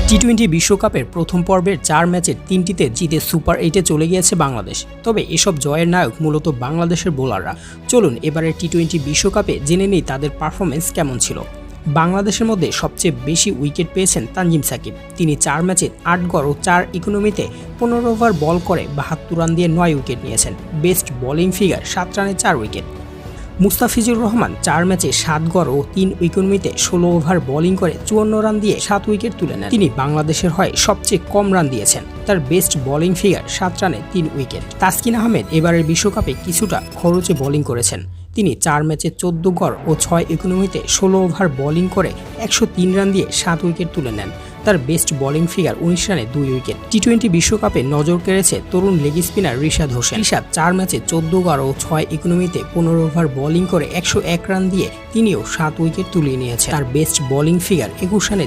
টি-20 বিশ্বকাপের প্রথম পর্বের 4 ম্যাচের 3টিতে জিতে সুপার 8-এ চলে গিয়েছে বাংলাদেশ। তবে এসব জয়ের নায়ক মূলত বাংলাদেশের বোলাররা। চলুন এবারের টি-20 বিশ্বকাপে জেনে নেই তাদের পারফরম্যান্স কেমন ছিল। বাংলাদেশের মধ্যে সবচেয়ে বেশি উইকেট পেয়েছেন তানজিম সাকিব। তিনি 4 ম্যাচে 8 গড় ও 4 ইকোনমিতে 15 ওভার বল করে 72 রান দিয়ে 9 উইকেট নিয়েছেন। বেস্ট বোলিং ফিগার 7 রানে 4 উইকেট। মুস্তাফিজুর রহমান 4 ম্যাচে 7 গড় ও 3 ইকোনমিতে 16 ওভার বোলিং করে 54 রান দিয়ে 7 উইকেট তুলে নেন। তিনি বাংলাদেশের হয়ে সবচেয়ে কম রান দিয়েছেন। তার বেস্ট বোলিং ফিগার 7 রানে 3 উইকেট। তাসকিন আহমেদ এবারের বিশ্বকাপে কিছুটা খরচে বোলিং করেছেন। তিনি 4 ম্যাচে 14 গড় ও 6 ইকোনমিতে 16 ওভার বোলিং করে 103 রান দিয়ে 7 উইকেট তুলে নেন। তার বেস্ট বোলিং ফিগার 19 রানে 2 উইকেট। টি-20 বিশ্বকাপে নজর কেড়েছে তরুণ লেগ স্পিনার রিশাদ হোসেন। রিশাদ 4 ম্যাচে 14 গড় ও 6 ইকোনমিতে 15 ওভার বোলিং করে 101 রান দিয়ে তিনিও 7 উইকেট তুলে নিয়েছেন। তার বেস্ট বোলিং ফিগার 21 রানে